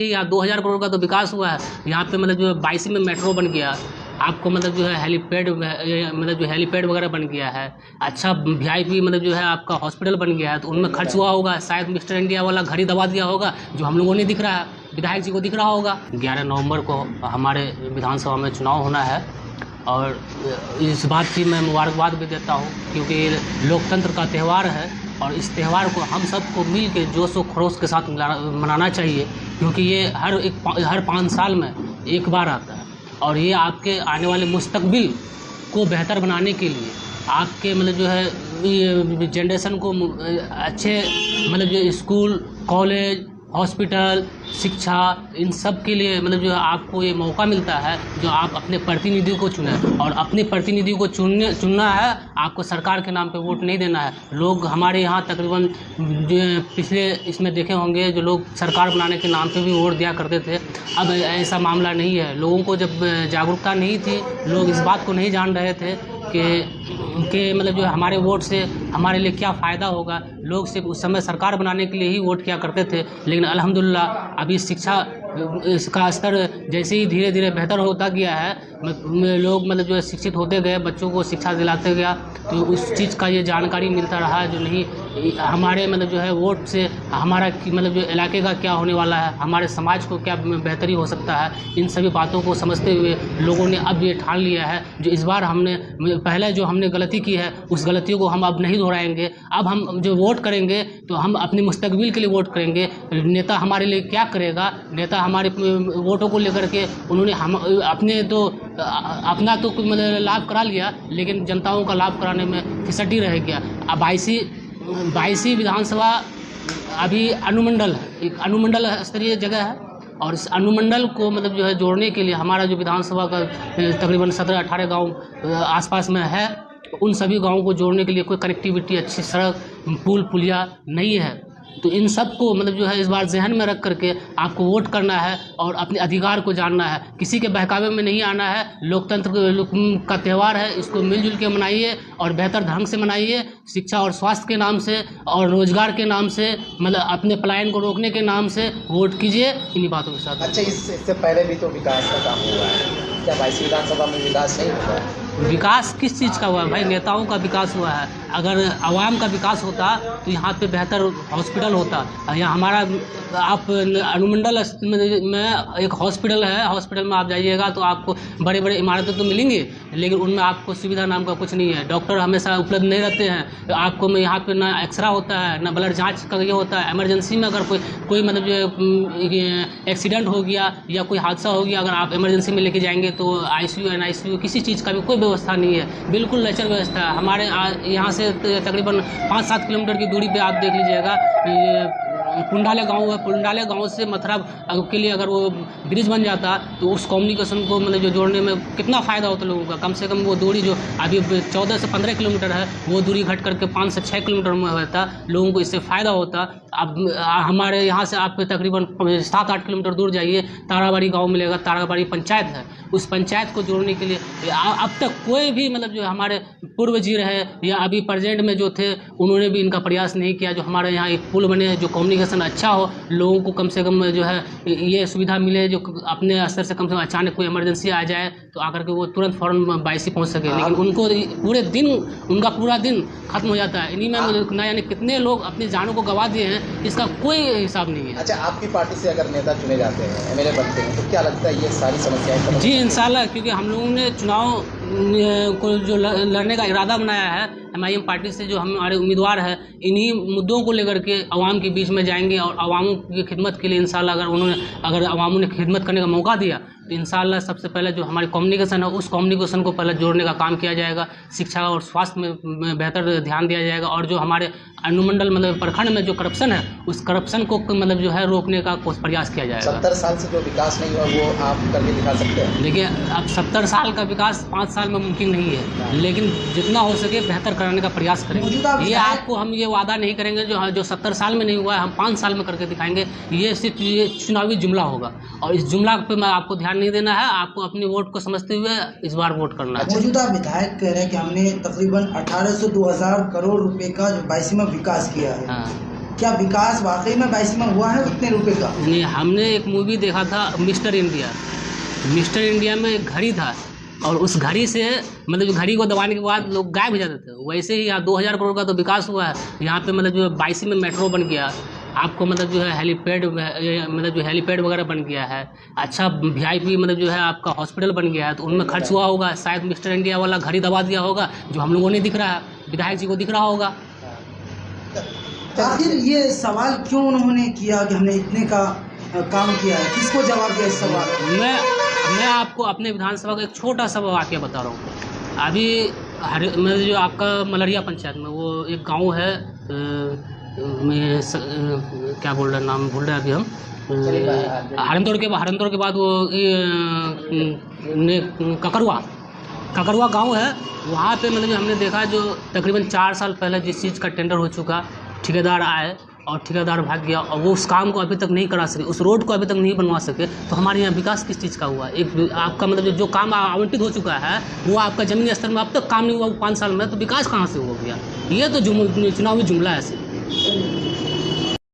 यहाँ 2000 करोड़ का तो विकास हुआ है। यहाँ पे मतलब जो है 22 में मेट्रो बन गया, आपको मतलब जो है हेलीपैड मतलब जो हेलीपैड वगैरह बन गया है। अच्छा वीआईपी मतलब जो है आपका हॉस्पिटल बन गया है, तो उनमें खर्च हुआ होगा। शायद मिस्टर इंडिया वाला घड़ी दबा दिया होगा जो हम लोगों ने दिख रहा है, विधायक जी को दिख रहा होगा। 11 नवंबर को हमारे विधानसभा में चुनाव होना है और इस बात की मैं मुबारकबाद भी देता हूँ क्योंकि लोकतंत्र का त्यौहार है और इस त्यौहार को हम सबको मिल के जोश व खरोश के साथ मनाना चाहिए क्योंकि ये हर 5 साल में एक बार आता है और ये आपके आने वाले मुस्तकबिल को बेहतर बनाने के लिए आपके मतलब जो है जनरेशन को अच्छे मतलब जो स्कूल, कॉलेज, हॉस्पिटल, शिक्षा, इन सब के लिए मतलब जो है आपको ये मौका मिलता है जो आप अपने प्रतिनिधि को चुनें और अपने प्रतिनिधि को चुनना है। आपको सरकार के नाम पे वोट नहीं देना है। लोग हमारे यहाँ तकरीबन जो पिछले इसमें देखे होंगे जो लोग सरकार बनाने के नाम पे भी वोट दिया करते थे, अब ऐसा मामला नहीं है। लोगों को जब जागरूकता नहीं थी, लोग इस बात को नहीं जान रहे थे कि मतलब जो हमारे वोट से हमारे लिए क्या फ़ायदा होगा। लोग सिर्फ उस समय सरकार बनाने के लिए ही वोट किया करते थे, लेकिन अल्हम्दुलिल्लाह अभी शिक्षा इसका स्तर जैसे ही धीरे धीरे बेहतर होता गया है, लोग मतलब जो है शिक्षित होते गए, बच्चों को शिक्षा दिलाते गया, तो उस चीज़ का ये जानकारी मिलता रहा जो नहीं हमारे मतलब जो है वोट से हमारा मतलब जो इलाके का क्या होने वाला है, हमारे समाज को क्या बेहतरी हो सकता है। इन सभी बातों को समझते हुए लोगों ने अब ये ठान लिया है जो इस बार हमने पहले जो हमने गलती की है उस गलतियों को हम अब नहीं दोहराएंगे। अब हम जो वोट करेंगे तो हम अपने मुस्तकबिल के लिए वोट करेंगे। नेता हमारे लिए क्या करेगा, नेता हमारे वोटों को लेकर के उन्होंने हम अपना तो मतलब लाभ करा लिया, लेकिन जनताओं का लाभ कराने में फिसटी रह गया। अब 22 विधानसभा अभी अनुमंडल है, एक अनुमंडल स्तरीय जगह है और इस अनुमंडल को मतलब जो है जोड़ने के लिए हमारा जो विधानसभा का तकरीबन 17-18 गांव आसपास में है, उन सभी गांवों को जोड़ने के लिए कोई कनेक्टिविटी, अच्छी सड़क, पुल पुलिया नहीं है। तो इन सब को मतलब जो है इस बार जहन में रख करके आपको वोट करना है और अपने अधिकार को जानना है। किसी के बहकावे में नहीं आना है। लोकतंत्र का त्यौहार है, इसको मिलजुल के मनाइए और बेहतर ढंग से मनाइए। शिक्षा और स्वास्थ्य के नाम से और रोजगार के नाम से मतलब अपने पलायन को रोकने के नाम से वोट कीजिए। इन्हीं बातों के साथ। अच्छा, इससे पहले भी तो विकास का काम हुआ है, क्या 22 विधानसभा में विकास नहीं हुआ है? विकास किस चीज़ का हुआ है भाई? नेताओं का विकास हुआ है। अगर आवाम का विकास होता तो यहाँ पे बेहतर हॉस्पिटल होता। यहाँ हमारा आप अनुमंडल में एक हॉस्पिटल है, हॉस्पिटल में आप जाइएगा तो आपको बड़े बड़े इमारतें तो मिलेंगी, लेकिन उनमें आपको सुविधा नाम का कुछ नहीं है। डॉक्टर हमेशा उपलब्ध नहीं रहते हैं। आपको में यहाँ पे ना एक्सरा होता है, ना ब्लड जाँच का ये होता है। इमरजेंसी में अगर कोई मतलब जो एक्सीडेंट हो गया या कोई हादसा हो गया, अगर आप इमरजेंसी में लेके जाएंगे तो ICU NICU किसी चीज़ का भी कोई व्यवस्था नहीं है। बिल्कुल नेचर व्यवस्था है। हमारे यहाँ से तकरीबन 5-7 किलोमीटर की दूरी पे आप देख लीजिएगा, पुंडाले गांव है। पुंडाले गांव से मथुरा के लिए अगर वो ब्रिज बन जाता तो उस कम्युनिकेशन को मतलब जो जोड़ने में कितना फ़ायदा होता लोगों का। कम से कम वो दूरी जो अभी 14 से 15 किलोमीटर है, वो दूरी घट करके 5 से 6 किलोमीटर में होता, लोगों को इससे फ़ायदा होता। अब हमारे यहाँ से आप तकरीबन 7-8 किलोमीटर दूर जाइए, ताराबाड़ी गाँव मिलेगा। ताराबाड़ी पंचायत है, उस पंचायत को जोड़ने के लिए अब तक कोई भी मतलब जो हमारे पूर्व जी रहे या अभी प्रेजेंट में जो थे, उन्होंने भी इनका प्रयास नहीं किया जो हमारे यहाँ एक पुल बने, जो कम्युनिकेशन अच्छा हो, लोगों को कम से कम जो है ये सुविधा मिले, जो अपने स्तर से कम से कम अचानक कोई इमरजेंसी आ जाए तो आकर के वो तुरंत फ़ौरन 22 पहुँच सके। लेकिन उनको उनका पूरा दिन खत्म हो जाता है। इन्हीं में ना जाने कितने लोग अपनी जानों को गंवा दिए हैं, इसका कोई हिसाब नहीं है। अच्छा, आपकी पार्टी से अगर नेता चुने जाते हैं, MLA बनते हैं, तो क्या लगता है ये सारी समस्याएं? जी इंशाल्लाह, क्योंकि हम लोगों ने चुनाव को जो लड़ने का इरादा बनाया है, MIM पार्टी से जो हमारे उम्मीदवार है, इन्हीं मुद्दों को लेकर के आवाम के बीच में जाएंगे और आवामों की खिदमत के लिए इंशाल्लाह अगर आवामों ने खिदमत करने का मौका दिया तो इंशाल्लाह सबसे पहले जो हमारी कम्युनिकेशन है उस कम्युनिकेशन को पहले जोड़ने का काम किया जाएगा। शिक्षा और स्वास्थ्य में बेहतर ध्यान दिया जाएगा और जो हमारे अनुमंडल मतलब प्रखंड में जो करप्शन है उस करप्शन को मतलब जो है रोकने का प्रयास किया जाएगा। 70 साल से जो विकास नहीं हुआ वो आप करके दिखा सकते हैं? देखिए, अब 70 साल का विकास 5 साल में मुमकिन नहीं है, लेकिन जितना हो सके बेहतर कराने का प्रयास करेंगे। ये आपको हम ये वादा नहीं करेंगे जो 70 साल में नहीं हुआ है हम 5 साल में करके दिखाएंगे। ये सिर्फ ये चुनावी जुमला होगा और इस जुमला पे मैं आपको ध्यान नहीं देना है। आपको अपने वोट को समझते हुए इस बार वोट करना है। मौजूदा विधायक कह रहे हैं कि हमने तकरीबन 1800-2000 करोड़ रुपए का जो 22 में विकास किया है। हाँ। क्या विकास वाकई में बाईसी में हुआ है उतने रुपए का? नहीं, हमने एक मूवी देखा था मिस्टर इंडिया। मिस्टर इंडिया में एक घड़ी था और उस घड़ी से मतलब जो घड़ी को दबाने के बाद लोग गायब हो जाते थे, वैसे ही यहाँ 2000 करोड़ का तो विकास हुआ है। यहाँ पे मतलब जो है 22 में मेट्रो बन गया, आपको मतलब जो है हेलीपैड मतलब जो हेलीपैड वगैरह बन गया है, अच्छा वीआईपी मतलब जो है आपका हॉस्पिटल बन गया है। तो उनमें खर्च हुआ होगा, शायद मिस्टर इंडिया वाला घड़ी दबा दिया होगा जो हम लोगों ने दिख रहा है, विधायक जी को दिख रहा होगा। आखिर ये सवाल क्यों उन्होंने किया कि हमने इतने का काम किया है? किसको जवाब दिया इस सवाल? मैं आपको अपने विधानसभा का एक छोटा सा वाक़या बता रहा हूँ। अभी मतलब जो आपका मलरिया पंचायत में वो एक गांव है, क्या बोल रहे हैं, नाम भूल रहे हैं अभी हम। हरनतोड़ के बाद वो ककरवा गांव है। वहाँ पे मतलब हमने देखा जो तकरीबन 4 साल पहले जिस चीज़ का टेंडर हो चुका, ठेकेदार आए और ठेकेदार भाग गया और वो उस काम को अभी तक नहीं करा सके, उस रोड को अभी तक नहीं बनवा सके। तो हमारे यहाँ विकास किस चीज़ का हुआ? एक आपका मतलब जो काम आवंटित हो चुका है वो आपका ज़मीनी स्तर में अब तक काम नहीं हुआ 5 साल में, तो विकास कहाँ से हो गया? ये तो चुनावी जुमला है।